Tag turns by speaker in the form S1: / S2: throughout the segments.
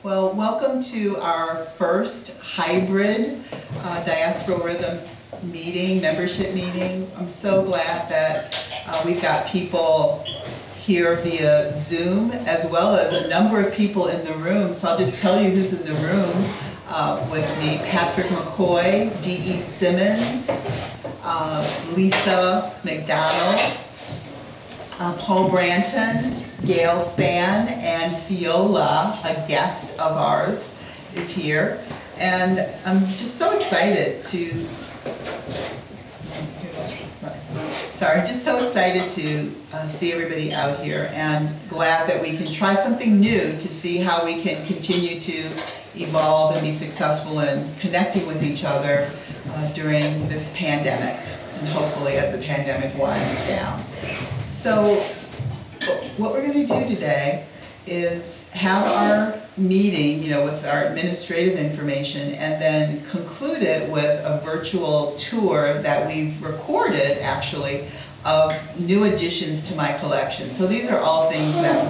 S1: Well, welcome to our first hybrid Diaspora Rhythms meeting, membership meeting. I'm so glad that we've got people here via Zoom, as well as a number of people in the room. So I'll just tell you who's in the room with me. Patrick McCoy, D.E. Simmons, Lisa McDonald, Paul Branton, Gail Spann, and Ciola, a guest of ours, is here. And I'm just so excited to, see everybody out here, and glad that we can try something new to see how we can continue to evolve and be successful in connecting with each other during this pandemic, and hopefully as the pandemic winds down. So what we're going to do today is have our meeting, with our administrative information, and then conclude it with a virtual tour that we've recorded, actually, of new additions to my collection. So these are all things that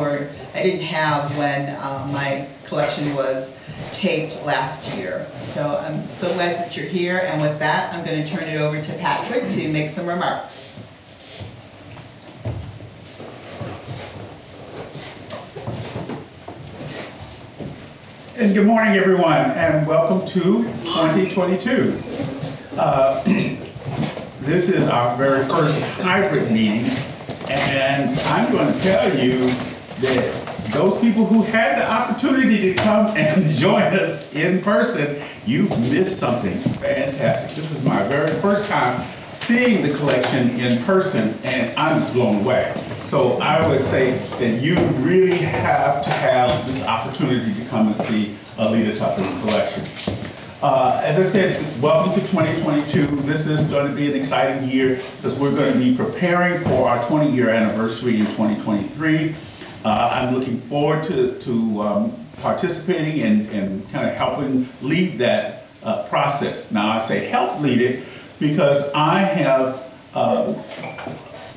S1: I didn't have when my collection was taped last year. So I'm so glad that you're here, and with that, I'm going to turn it over to Patrick to make some remarks.
S2: And good morning, everyone, and welcome to 2022. This is our very first hybrid meeting, and I'm going to tell you that those people who had the opportunity to come and join us in person, you missed something fantastic. This is my very first time seeing the collection in person, and I'm just blown away. So I would say that you really have to have this opportunity to come and see Aleta Tucker's collection. As I said, welcome to 2022. This is going to be an exciting year because we're going to be preparing for our 20-year anniversary in 2023. I'm looking forward to participating and kind of helping lead that process. Now I say help lead it because I have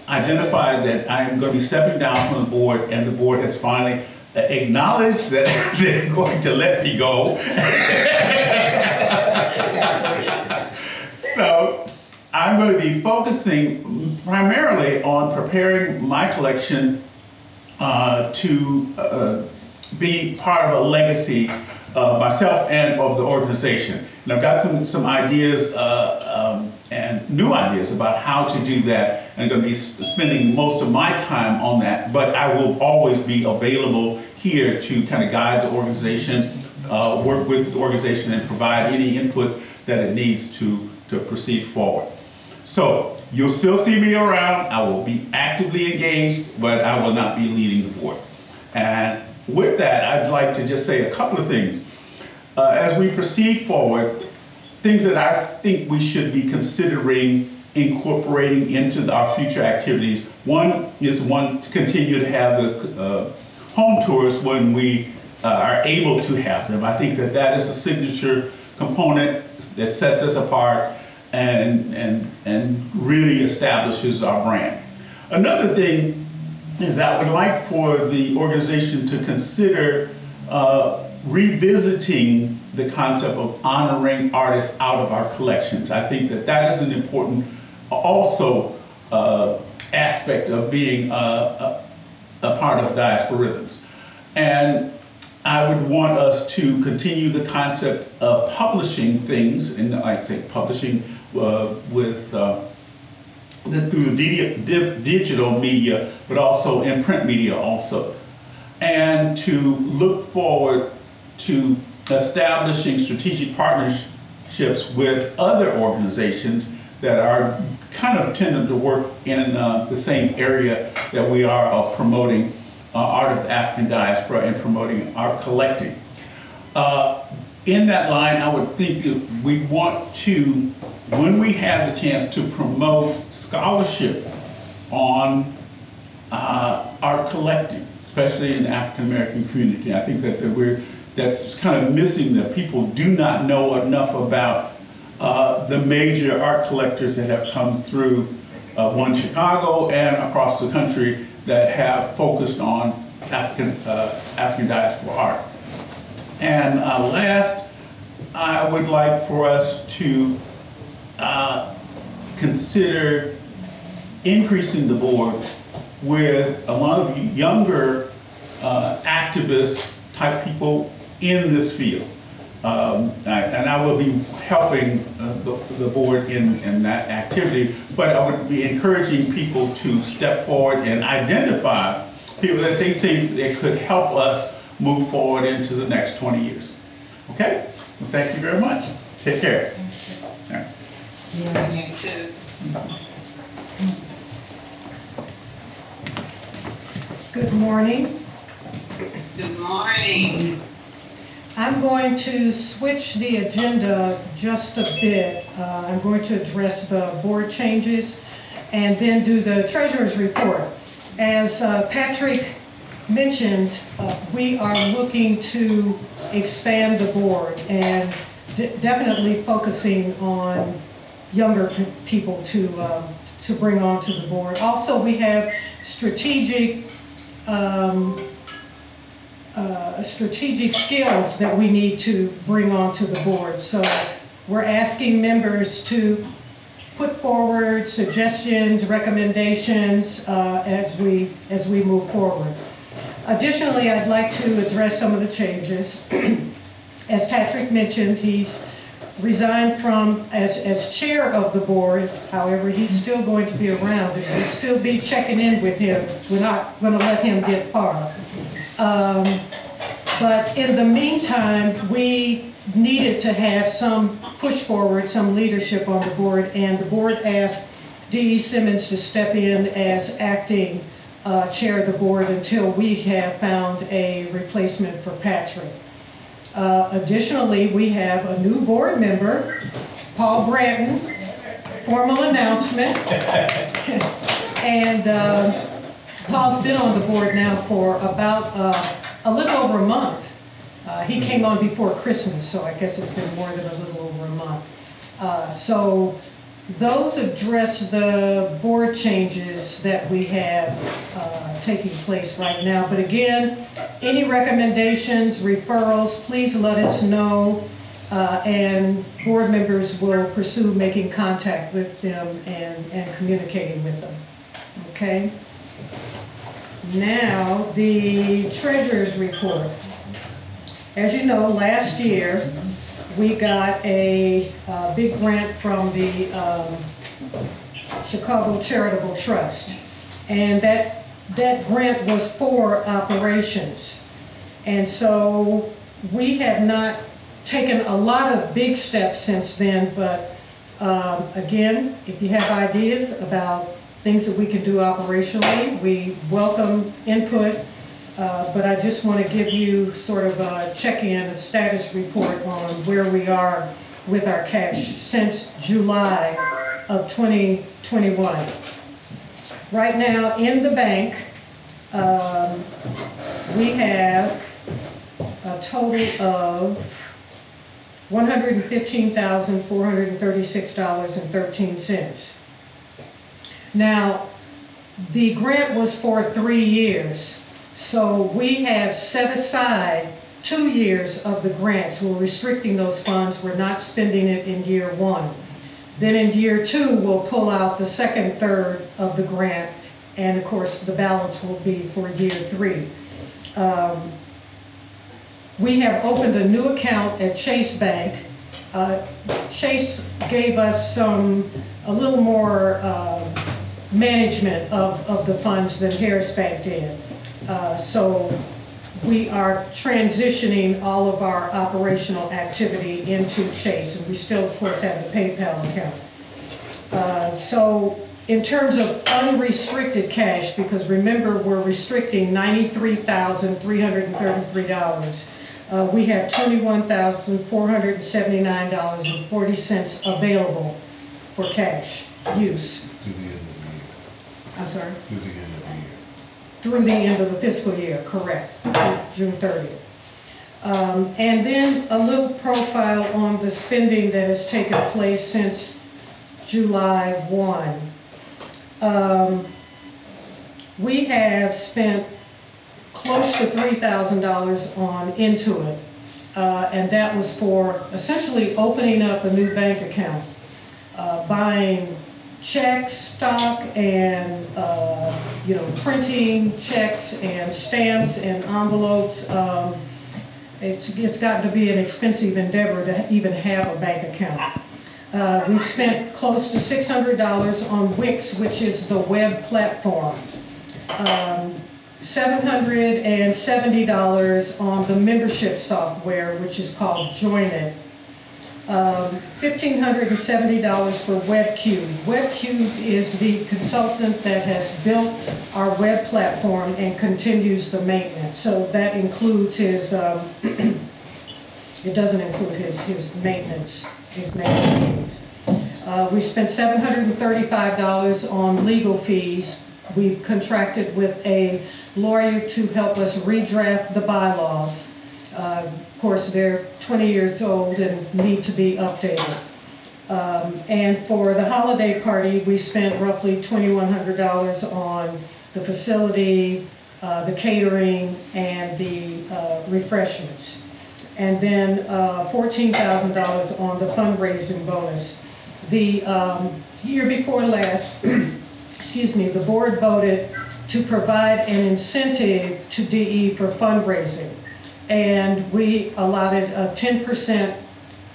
S2: identified that I am going to be stepping down from the board, and the board has finally acknowledged that they're going to let me go. So I'm going to be focusing primarily on preparing my collection to be part of a legacy of myself and of the organization. And I've got some ideas and new ideas about how to do that. And I'm going to be spending most of my time on that, but I will always be available here to kind of guide the organization, work with the organization, and provide any input that it needs to proceed forward. So you'll still see me around. I will be actively engaged, but I will not be leading the board. And with that, I'd like to just say a couple of things. As we proceed forward, things that I think we should be considering incorporating into our future activities. One is to continue to have the home tours when we are able to have them. I think that is a signature component that sets us apart and really establishes our brand. Another thing is I would like for the organization to consider revisiting the concept of honoring artists out of our collections. I think that is an important also aspect of being a part of Diaspora Rhythms. And I would want us to continue the concept of publishing things, and I say publishing with through digital media, but also in print media also. And to look forward to establishing strategic partnerships with other organizations that are kind of tending to work in the same area that we are of promoting art of the African diaspora and promoting art collecting. In that line, I would think that we want to, when we have the chance to promote scholarship on art collecting, especially in the African American community. I think that that's kind of missing, that people do not know enough about the major art collectors that have come through Chicago and across the country that have focused on African diaspora art. And last, I would like for us to consider increasing the board with a lot of younger activist type people in this field. And I will be helping the board in that activity, but I would be encouraging people to step forward and identify people that they think that could help us move forward into the next 20 years. Okay? Well, thank you very much. Take care. All right.
S3: You too.
S4: Good morning.
S3: Good morning.
S4: I'm going to switch the agenda just a bit. I'm going to address the board changes and then do the treasurer's report. As Patrick mentioned, we are looking to expand the board and definitely focusing on younger people to bring onto the board. Also, we have strategic skills that we need to bring onto the board. So we're asking members to put forward suggestions, recommendations as we move forward. Additionally, I'd like to address some of the changes. As Patrick mentioned, he's resigned from as chair of the board. However, he's still going to be around and we'll still be checking in with him. We're not going to let him get far. But in the meantime, we needed to have some push forward, some leadership on the board, and the board asked Dee Simmons to step in as acting chair of the board until we have found a replacement for Patrick. Additionally, we have a new board member, Paul Bratton, formal announcement. And Paul's been on the board now for about a little over a month. He came on before Christmas, so I guess it's been more than a little over a month. So those address the board changes that we have taking place right now. But again, any recommendations, referrals, please let us know, and board members will pursue making contact with them and communicating with them. Okay? Now, the treasurer's report. As you know, last year, we got a big grant from the Chicago Charitable Trust. And that grant was for operations. And so we have not taken a lot of big steps since then, but again, if you have ideas about things that we can do operationally, we welcome input. But I just want to give you sort of a check-in, a status report on where we are with our cash since July of 2021. Right now in the bank, we have a total of $115,436.13. Now, the grant was for 3 years. So we have set aside 2 years of the grants. We're restricting those funds. We're not spending it in year 1. Then in year 2, we'll pull out the second third of the grant. And of course, the balance will be for year 3. We have opened a new account at Chase Bank. Chase gave us a little more management of the funds than Harris Bank did. So we are transitioning all of our operational activity into Chase, and we still, of course, have the PayPal account. So in terms of unrestricted cash, because remember, we're restricting $93,333, we have $21,479.40 available for cash use.
S5: To the end of the year.
S4: I'm sorry?
S5: To the end of the year.
S4: Through the end of the fiscal year, correct, June 30th. And then a little profile on the spending that has taken place since July 1. We have spent close to $3,000 on Intuit. And that was for essentially opening up a new bank account, buying checks, stock, and, printing checks and stamps and envelopes. It's gotten to be an expensive endeavor to even have a bank account. We've spent close to $600 on Wix, which is the web platform. $770 on the membership software, which is called Joinit. $1,570 for WebCube. WebCube is the consultant that has built our web platform and continues the maintenance. So that includes his, it doesn't include his maintenance, needs. We spent $735 on legal fees. We've contracted with a lawyer to help us redraft the bylaws. Of course, they're 20 years old and need to be updated. And for the holiday party, we spent roughly $2,100 on the facility, the catering, and the refreshments. And then $14,000 on the fundraising bonus. The year before last, the board voted to provide an incentive to DE for fundraising. And we allotted a 10%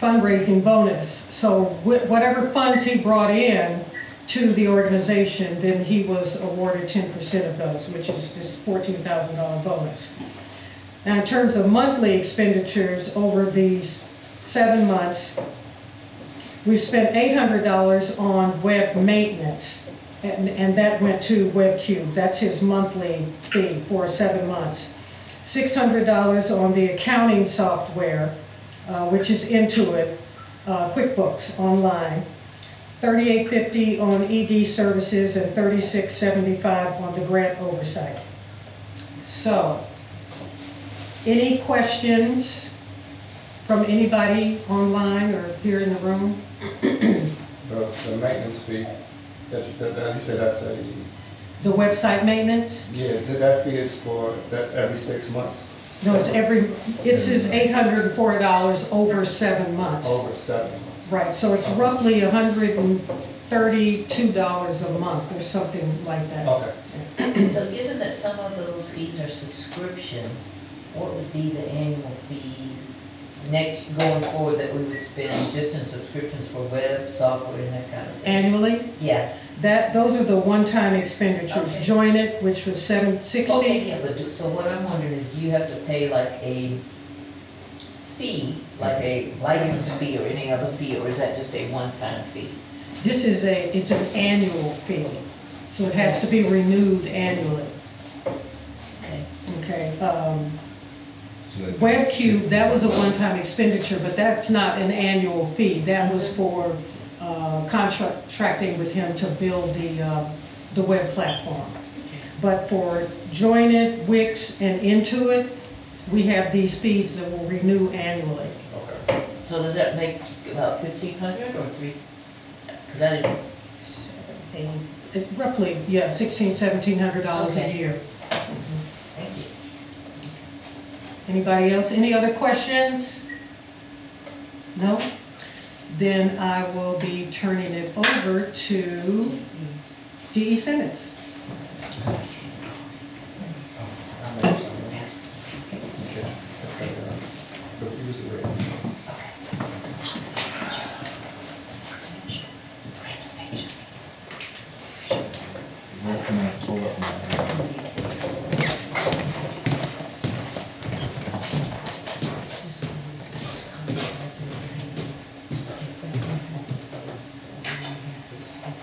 S4: fundraising bonus. So whatever funds he brought in to the organization, then he was awarded 10% of those, which is this $14,000 bonus. Now, in terms of monthly expenditures over these 7 months, we've spent $800 on web maintenance, and that went to WebCube. That's his monthly fee for 7 months. $600 on the accounting software, which is Intuit, QuickBooks Online. $38.50 on ED services and $36.75 on the grant oversight. So, any questions from anybody online or here in the room?
S5: The maintenance fee, that you said that's a...
S4: The website maintenance?
S5: Yeah, that fee is for, that's every 6 months?
S4: No, it says $804 over 7 months.
S5: Over 7 months.
S4: Right, so it's roughly $132 a month or something like that.
S5: Okay.
S6: So given that some of those fees are subscription, what would be the annual fees going forward that we would spend just in subscriptions for web, software, and that kind of thing?
S4: Annually?
S6: Yeah.
S4: Those are the one-time expenditures.
S6: Okay.
S4: Joinit, which was $760.
S6: Okay, yeah, but so what I'm wondering is, do you have to pay like a fee, like a license fee or any other fee, or is that just a one-time fee?
S4: This is it's an annual fee, so it has to be renewed annually.
S6: Okay.
S4: Okay. WebCube, that was a one-time expenditure, but that's not an annual fee. That was for contracting with him to build the web platform. But for Joinit, Wix, and Intuit, we have these fees that will renew annually.
S5: Okay.
S6: So does that make about $1,500 or $3? Because I didn't.
S4: Roughly, yeah, $1,600, $1,700
S6: Okay.
S4: a year.
S6: Thank you.
S4: Anybody else? Any other questions? No? Then I will be turning it over to D.E. Simmons.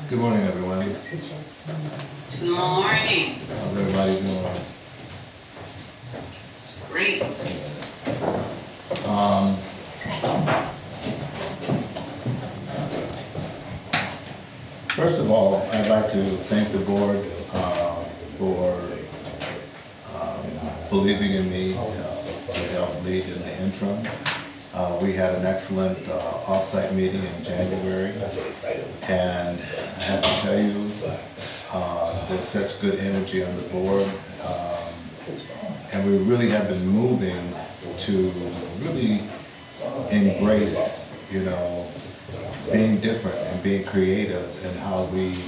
S7: Good morning, everyone.
S3: Good morning.
S7: How's everybody doing?
S3: Great.
S7: First of all, I'd like to thank the board for believing in me to help lead in the interim. We had an excellent off-site meeting in January, and I have to tell you, there's such good energy on the board, and we really have been moving to really embrace, you know, being different and being creative in how we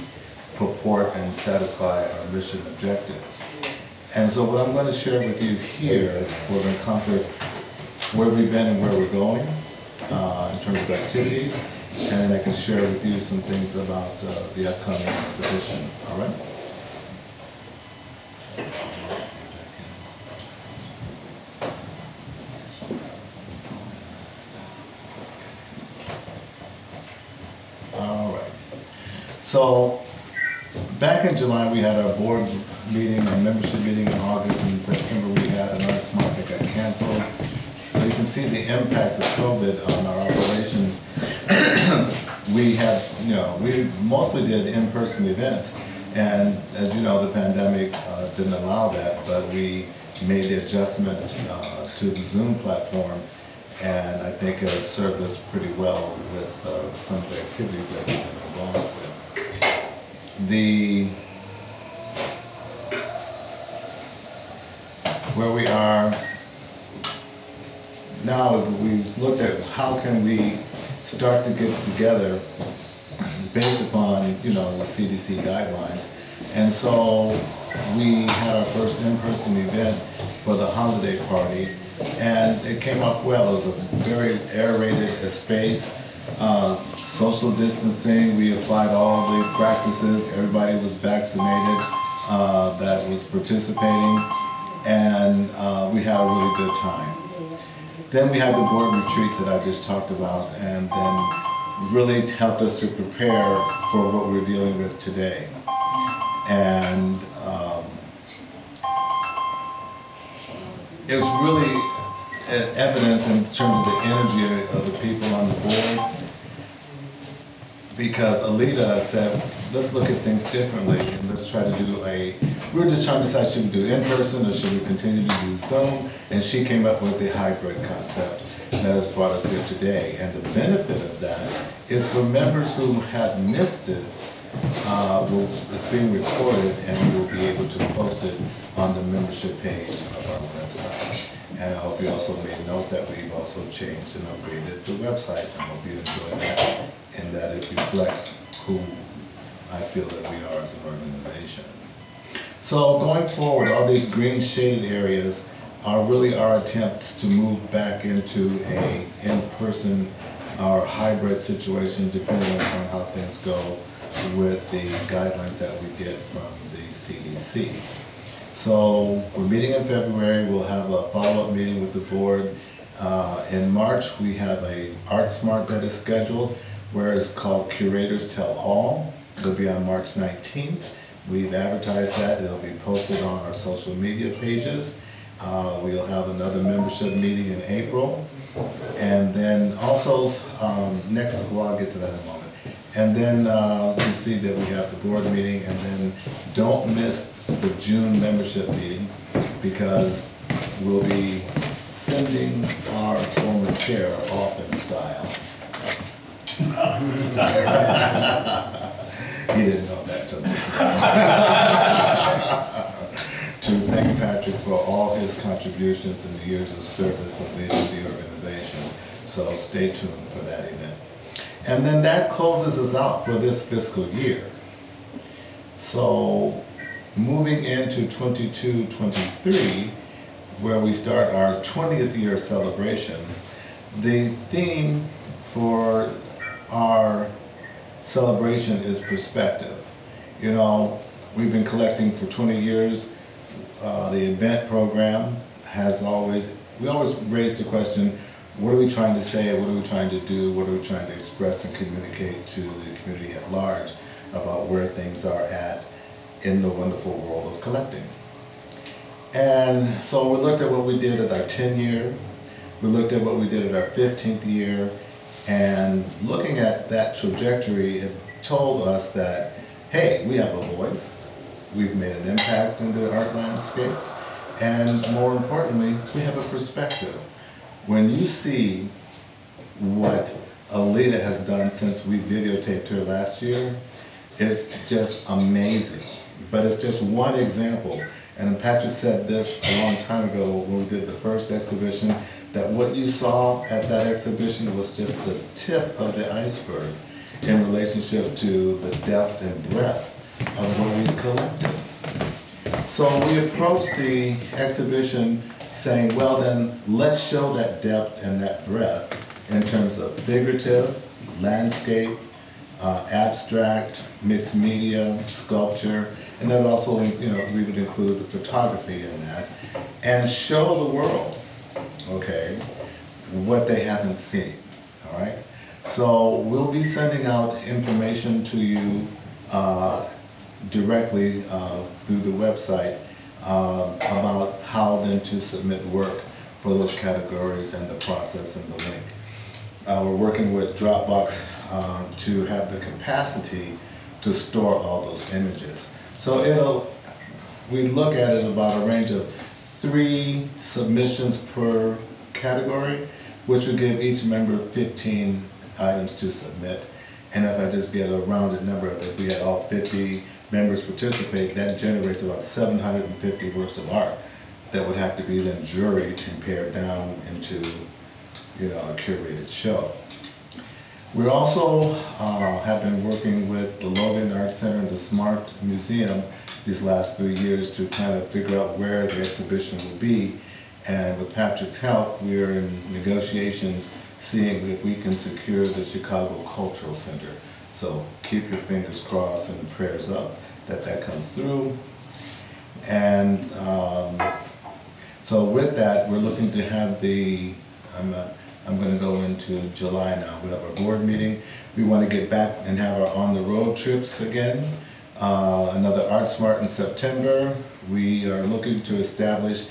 S7: purport and satisfy our mission objectives. And so what I'm going to share with you here will encompass where we've been and where we're going in terms of activities, and then I can share with you some things about the upcoming exhibition, all right? All right. So back in July, we had our board meeting, our membership meeting in August. In September, we had an Arts Month that got canceled. So you can see the impact of COVID on our operations. We had, you know, we mostly did in-person events. And as you know, the pandemic didn't allow that, but we made the adjustment to the Zoom platform. And I think it has served us pretty well with some of the activities that we've been involved with. Where we are now is we've looked at how can we start to get together based upon, you know, the CDC guidelines. And so we had our first in-person event for the holiday party, and it came up well. It was a very aerated space, social distancing. We applied all the practices. Everybody was vaccinated that was participating, and we had a really good time. Then we had the board retreat that I just talked about, and then really helped us to prepare for what we're dealing with today. And it was really evidence in terms of the energy of the people on the board, because Alita said, let's look at things differently and let's try to do we were just trying to decide, should we do in-person or should we continue to do Zoom? And she came up with the hybrid concept that has brought us here today. And the benefit of that is for members who have missed it, it's being recorded and we'll be able to post it on the membership page of our website. And I hope you also made note that we've also changed and upgraded the website. I hope you enjoy that and that it reflects who I feel that we are as an organization. So going forward, all these green shaded areas are really our attempts to move back into a in-person or hybrid situation, depending on how things go with the guidelines that we get from the CDC. So we're meeting in February. We'll have a follow-up meeting with the board. In March, we have a Art Smart that is scheduled, where it's called Curators Tell All. It'll be on March 19th. We've advertised that. It'll be posted on our social media pages. We'll have another membership meeting in April. And then also, well, I'll get to that in a moment. And then you see that we have the board meeting, and then don't miss the June membership meeting, because we'll be sending our former chair off in style. He didn't know that till this to thank Patrick for all his contributions and the years of service of the organization. So stay tuned for that event. And then that closes us out for this fiscal year. So moving into 22-23, where we start our 20th year celebration, the theme for our celebration is perspective. You know, we've been collecting for 20 years. The event program has always raised the question, what are we trying to say, what are we trying to do, what are we trying to express and communicate to the community at large about where things are at in the wonderful world of collecting. And so we looked at what we did at our 10th year, we looked at what we did at our 15th year, and looking at that trajectory, it told us that, hey, we have a voice, we've made an impact in the art landscape, and more importantly, we have a perspective. When you see what Alita has done since we videotaped her last year, it's just amazing. But it's just one example. And Patrick said this a long time ago when we did the first exhibition, that what you saw at that exhibition was just the tip of the iceberg in relationship to the depth and breadth of what we collected. So we approached the exhibition saying, well then, let's show that depth and that breadth in terms of figurative, landscape, abstract, mixed media, sculpture, and then also, we would include the photography in that, and show the world, okay, what they haven't seen, all right? So we'll be sending out information to you directly through the website about how then to submit work for those categories and the process and the link. We're working with Dropbox to have the capacity to store all those images. So we look at it about a range of 3 submissions per category, which would give each member 15 items to submit. And if I just get a rounded number, if we had all 50 members participate, that generates about 750 works of art that would have to be then juried and pared down into a curated show. We also have been working with the Logan Art Center and the Smart Museum these last 3 years to kind of figure out where the exhibition will be. And with Patrick's help, we are in negotiations seeing if we can secure the Chicago Cultural Center. So keep your fingers crossed and prayers up that that comes through. And so with that, we're looking to have I'm going to go into July now. We have our board meeting. We want to get back and have our on-the-road trips again. Another Art Smart in September. We are looking to establish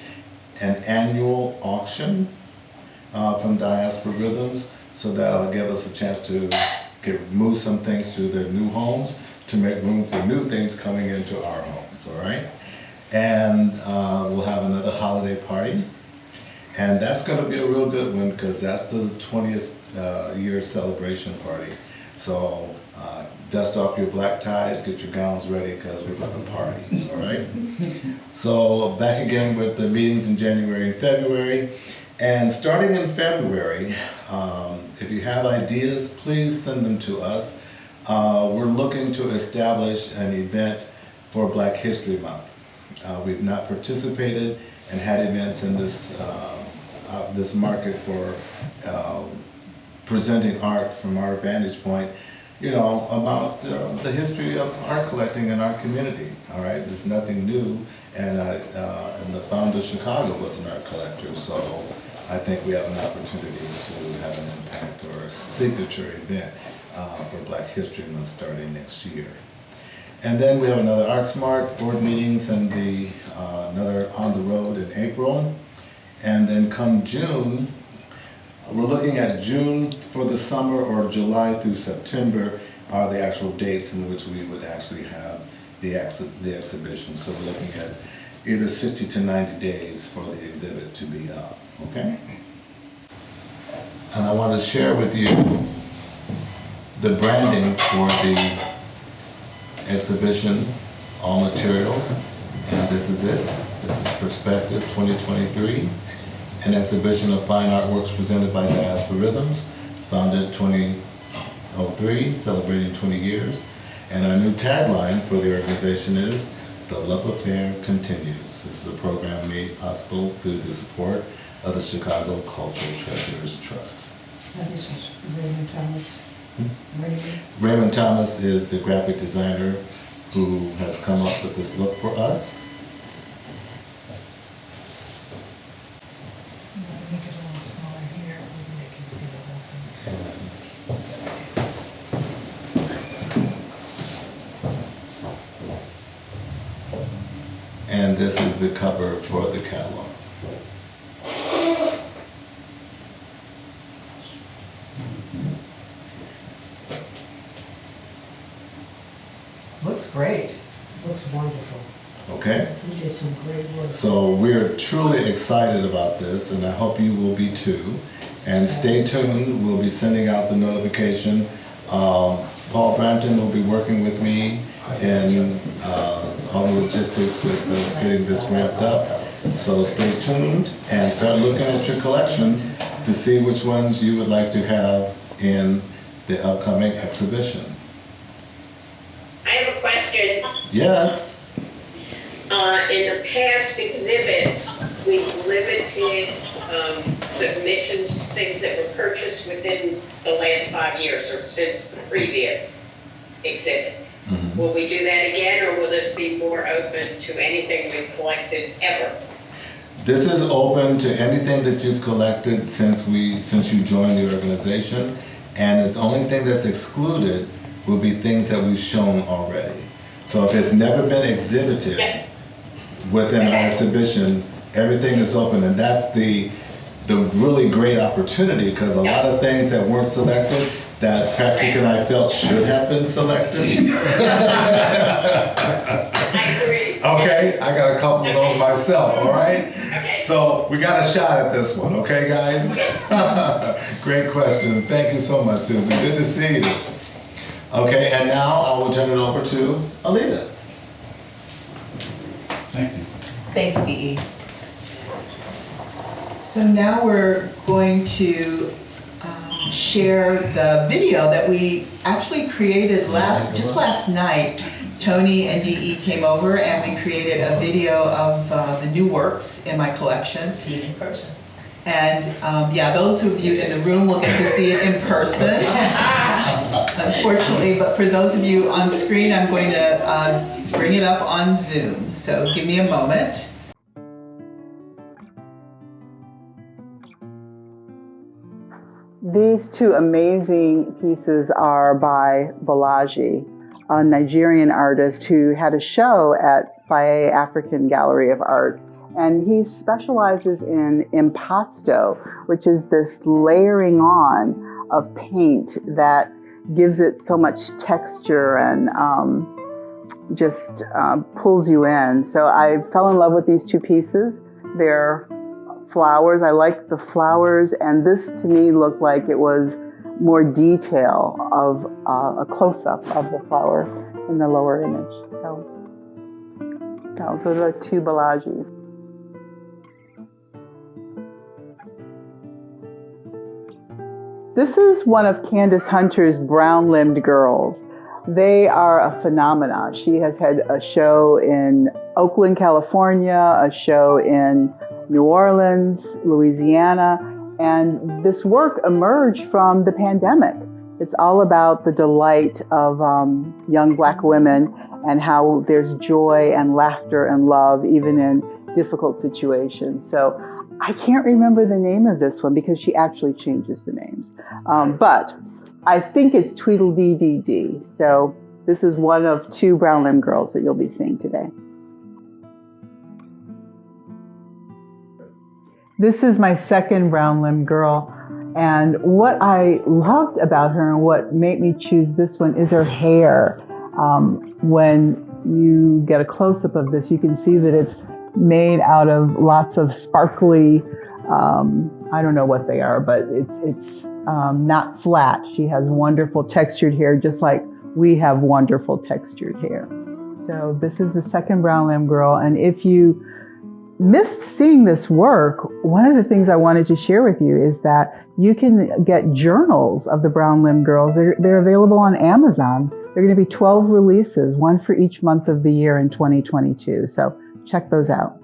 S7: an annual auction from Diaspora Rhythms, so that'll give us a chance to move some things to their new homes to make room for new things coming into our homes, all right? And we'll have another holiday party. And that's going to be a real good one because that's the 20th year celebration party. So dust off your black ties, get your gowns ready because we're going to party, all right? So back again with the meetings in January and February. And starting in February, if you have ideas, please send them to us. We're looking to establish an event for Black History Month. We've not participated and had events in this market for presenting art from our vantage point, about the history of art collecting in our community. All right, there's nothing new, and the founder of Chicago was an art collector, so I think we have an opportunity to have an impact or a signature event for Black History Month starting next year. And then we have another Art Smart board meetings and another On the Road in April. And then come June, we're looking at June for the summer or July through September are the actual dates in which we would actually have the exhibition. So we're looking at either 60 to 90 days for the exhibit to be up, okay? And I want to share with you the branding for the exhibition, all materials, and this is it. This is Perspective 2023, an exhibition of fine artworks presented by Diaspora Rhythms, founded 2003, celebrating 20 years. And our new tagline for the organization is, "The Love Affair Continues." This is a program made possible through the support of the Chicago Cultural Treasures Trust.
S4: This is Raymond Thomas.
S7: Raymond Thomas is the graphic designer who has come up with this look for us.
S4: Make it a little smaller here, maybe they can see the whole thing.
S7: And this is the cover for the catalog.
S1: Looks great.
S4: Looks wonderful.
S7: Okay?
S4: You did some great work.
S7: So we're truly excited about this, and I hope you will be too. And stay tuned. We'll be sending out the notification. Paul Brampton will be working with me in all the logistics with us getting this ramped up. So stay tuned and start looking at your collection to see which ones you would like to have in the upcoming exhibition.
S8: I have a question.
S7: Yes?
S8: In the past exhibits, we've limited submissions to things that were purchased within the last 5 years or since the previous exhibit.
S7: Mhm.
S8: Will we do that again, or will this be more open to anything we've collected ever?
S7: This is open to anything that you've collected since you joined the organization, and the only thing that's excluded will be things that we've shown already. So if it's never been exhibited
S8: Yeah.
S7: within our
S8: Okay.
S7: exhibition, everything is open, and that's the really great opportunity, because a lot of things that weren't selected that Patrick and I felt should have been selected.
S8: I agree.
S7: Okay, I got a couple of those myself, all right?
S8: Okay.
S7: So we got a shot at this one, okay, guys? Great question. Thank you so much, Susan. Good to see you. Okay, and now I will turn it over to Alita.
S2: Thank you.
S1: Thanks, Dee. So now we're going to share the video that we actually created just last night. Tony and Dee came over and we created a video of the new works in my collection.
S6: See it in person.
S1: And yeah, those of you in the room will get to see it in person, unfortunately. But for those of you on screen, I'm going to bring it up on Zoom. So give me a moment. These two amazing pieces are by Bolaji, a Nigerian artist who had a show at Faye African Gallery of Art. And he specializes in impasto, which is this layering on of paint that gives it so much texture and just pulls you in. So I fell in love with these two pieces. They're flowers. I like the flowers, and this to me looked like it was more detail of a close-up of the flower in the lower image. So those are the two Bolajis. This is one of Candace Hunter's brown-limbed girls. They are a phenomenon. She has had a show in Oakland, California, a show in New Orleans, Louisiana, and this work emerged from the pandemic. It's all about the delight of young Black women and how there's joy and laughter and love even in difficult situations. So I can't remember the name of this one because she actually changes the names. But I think it's Tweedledee Dee Dee. So this is one of two brown-limbed girls that you'll be seeing today. This is my second brown-limbed girl, and what I loved about her and what made me choose this one is her hair. When you get a close-up of this, you can see that it's made out of lots of sparkly, I don't know what they are, but it's not flat. She has wonderful textured hair, just like we have wonderful textured hair. So this is the second brown-limbed girl, and if you missed seeing this work, one of the things I wanted to share with you is that you can get journals of the brown-limbed girls. They're available on Amazon. There are going to be 12 releases, one for each month of the year in 2022. So check those out.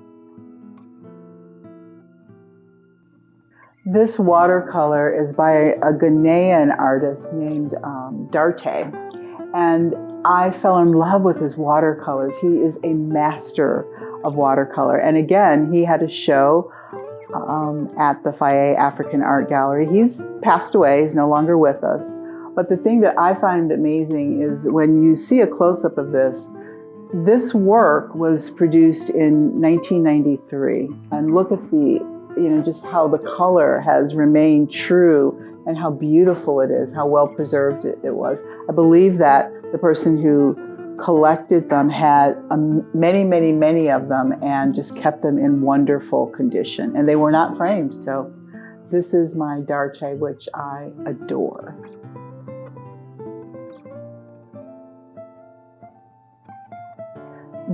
S1: This watercolor is by a Ghanaian artist named Darte. And I fell in love with his watercolors. He is a master of watercolor. And again, he had a show at the Faye African Art Gallery. He's passed away, he's no longer with us. But the thing that I find amazing is when you see a close-up of this work was produced in 1993. And look at just how the color has remained true and how beautiful it is, how well preserved it was. I believe that the person who collected them had many, many, many of them and just kept them in wonderful condition. And they were not framed. So this is my Darte, which I adore.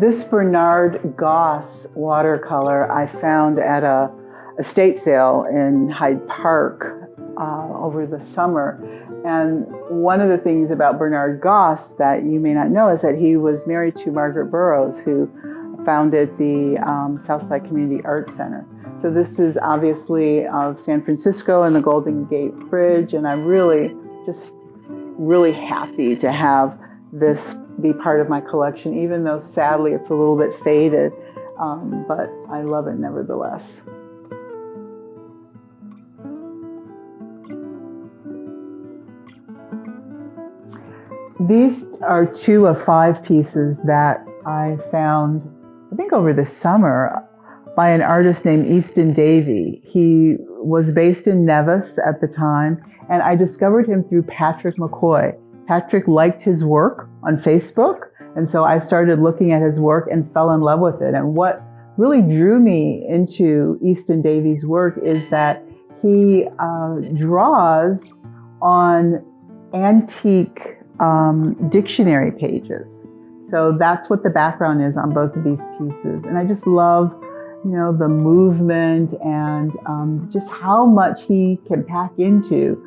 S1: This Bernard Goss watercolor I found at a estate sale in Hyde Park over the summer. And one of the things about Bernard Goss that you may not know is that he was married to Margaret Burroughs, who founded the Southside Community Arts Center. So this is obviously of San Francisco and the Golden Gate Bridge, and I'm really happy to have this be part of my collection, even though sadly it's a little bit faded, but I love it nevertheless. These are 2 of 5 pieces that I found, I think over the summer, by an artist named Easton Davey. He was based in Nevis at the time, and I discovered him through Patrick McCoy. Patrick liked his work on Facebook, and so I started looking at his work and fell in love with it. And what really drew me into Easton Davey's work is that he draws on antique dictionary pages. So that's what the background is on both of these pieces. And I just love, the movement and just how much he can pack into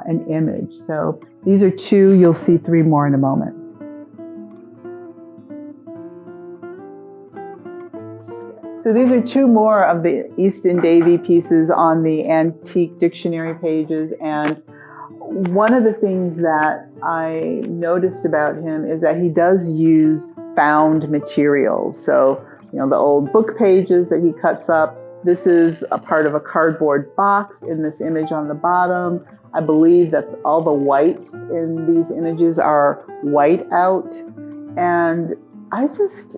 S1: an image. So these are 2, you'll see 3 more in a moment. So these are 2 more of the Easton Davey pieces on the antique dictionary pages. And one of the things that I noticed about him is that he does use found materials. So, the old book pages that he cuts up. This is a part of a cardboard box in this image on the bottom. I believe that all the whites in these images are white out. And I just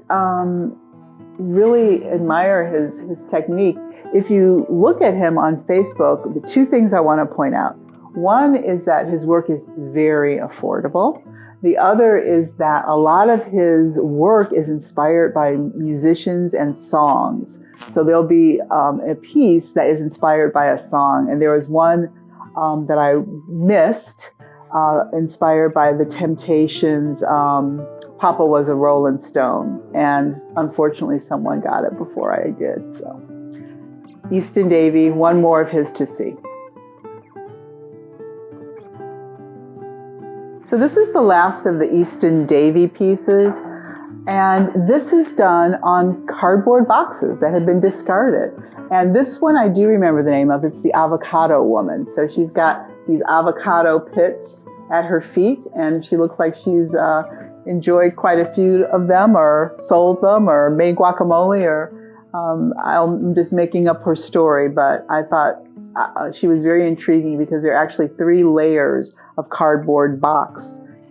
S1: really admire his technique. If you look at him on Facebook, the 2 things I want to point out. One is that his work is very affordable. The other is that a lot of his work is inspired by musicians and songs. So there'll be a piece that is inspired by a song. And there was one that I missed, inspired by the Temptations, Papa Was a Rolling Stone. And unfortunately, someone got it before I did. So Easton Davey, one more of his to see. So this is the last of the Easton Davey pieces, and this is done on cardboard boxes that had been discarded. And this one I do remember the name of. It's the Avocado Woman. So she's got these avocado pits at her feet, and she looks like she's enjoyed quite a few of them, or sold them, or made guacamole, or I'm just making up her story, but I thought she was very intriguing because there are actually 3 layers of cardboard box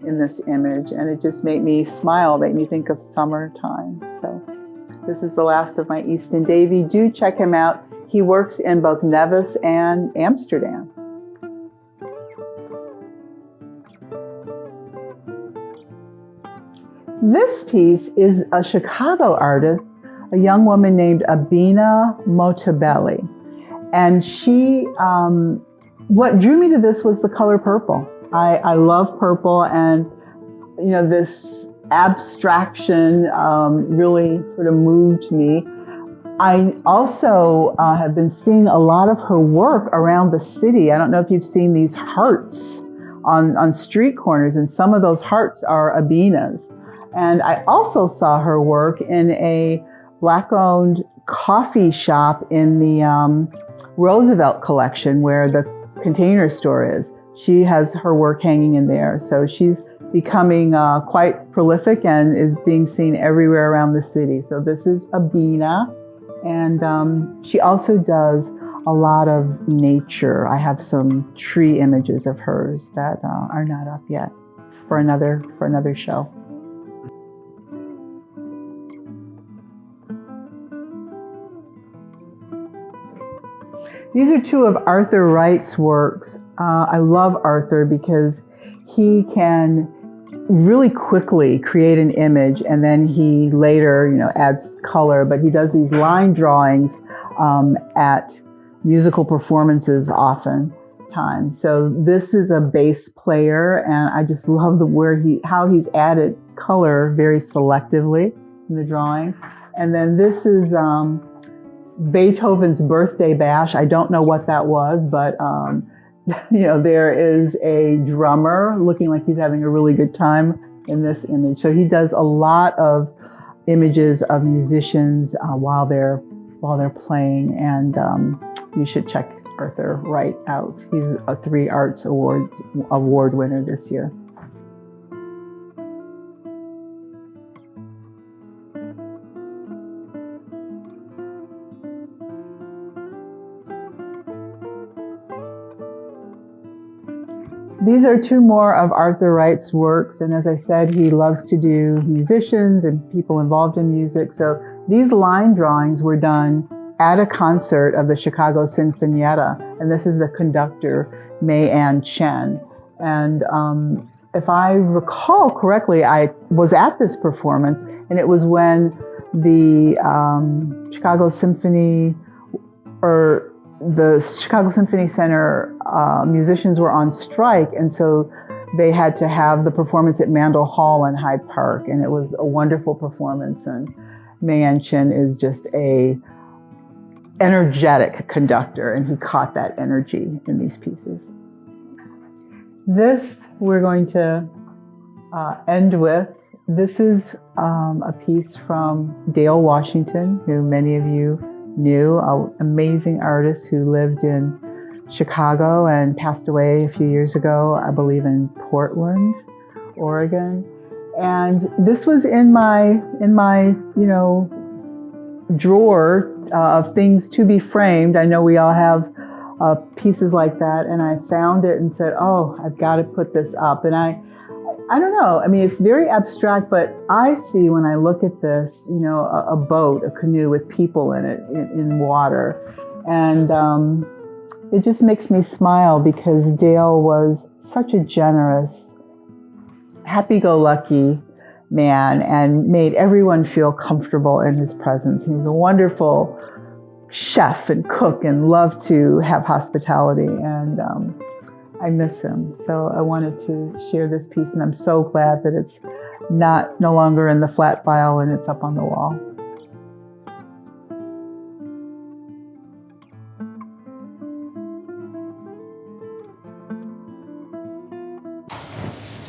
S1: in this image, and it just made me smile, made me think of summertime. So this is the last of my Easton Davey. Do check him out. He works in both Nevis and Amsterdam. This piece is a Chicago artist, a young woman named Abina Motabelli. And she, what drew me to this was the color purple. I love purple, and this abstraction really sort of moved me. I also have been seeing a lot of her work around the city. I don't know if you've seen these hearts on street corners, and some of those hearts are Abinas. And I also saw her work in a Black-owned coffee shop in the Roosevelt collection, where the Container Store is. She has her work hanging in there. So she's becoming quite prolific and is being seen everywhere around the city. So this is Abina. And she also does a lot of nature. I have some tree images of hers that are not up yet for another show. These are 2 of Arthur Wright's works. I love Arthur because he can really quickly create an image, and then he later, adds color, but he does these line drawings at musical performances oftentimes. So this is a bass player, and I just love how he's added color very selectively. in the drawing. And then this is Beethoven's birthday bash. I don't know what that was, but there is a drummer looking like he's having a really good time in this image. So he does a lot of images of musicians while they're playing, and you should check Arthur Wright out. He's a 3 Arts Award winner this year. These are 2 more of Arthur Wright's works, and as I said, he loves to do musicians and people involved in music. So these line drawings were done at a concert of the Chicago Sinfonietta, and this is the conductor, May Ann Chen. And if I recall correctly, I was at this performance, and it was when the Chicago Symphony Center musicians were on strike, and so they had to have the performance at Mandel Hall in Hyde Park, and it was a wonderful performance. And May Ann Chen is just a energetic conductor, and he caught that energy in these pieces. This we're going to end with. This is a piece from Dale Washington, who many of you knew, an amazing artist who lived in Chicago and passed away a few years ago, I believe in Portland, Oregon. And this was in my drawer of things to be framed. I know we all have pieces like that, and I found it and said, oh, I've got to put this up. And I don't know, I mean, it's very abstract, but I see when I look at this, a boat, a canoe with people in it, in water. And it just makes me smile because Dale was such a generous, happy-go-lucky man and made everyone feel comfortable in his presence. He was a wonderful chef and cook and loved to have hospitality, and I miss him. So I wanted to share this piece, and I'm so glad that it's no longer in the flat file and it's up on the wall.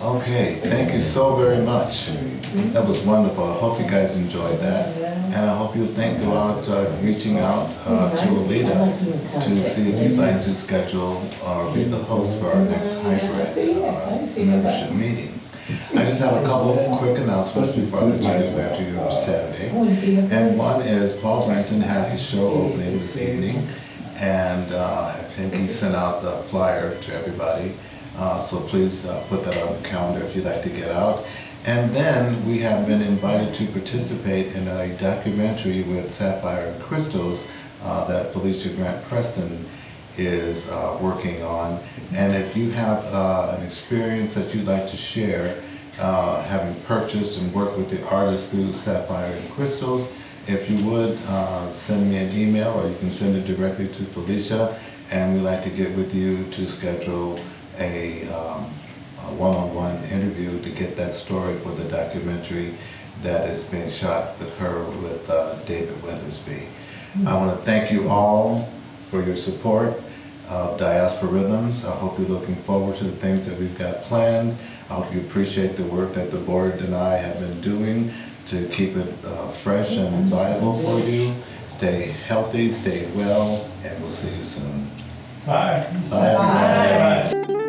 S7: Okay, thank you so very much. That was wonderful. I hope you guys enjoyed that. And I hope you'll think about reaching out to Alita to see if you'd like to schedule or be the host for our next hybrid membership meeting. I just have a couple of quick announcements before I let you get back to your Saturday. And one is Paul Brenton has his show opening this evening, and I think he sent out the flyer to everybody. So please put that on the calendar if you'd like to get out. And then we have been invited to participate in a documentary with Sapphire and Crystals that Felicia Grant Preston is working on. And if you have an experience that you'd like to share, having purchased and worked with the artists through Sapphire and Crystals, if you would send me an email, or you can send it directly to Felicia, and we'd like to get with you to schedule a one-on-one interview to get that story for the documentary that is being shot with her, with David Weathersby. I want to thank you all for your support of Diaspora Rhythms. I hope you're looking forward to the things that we've got planned. I hope you appreciate the work that the board and I have been doing to keep it fresh and viable for you. Stay healthy, stay well, and we'll see you soon.
S2: Bye.
S7: Bye, everybody.
S2: Bye.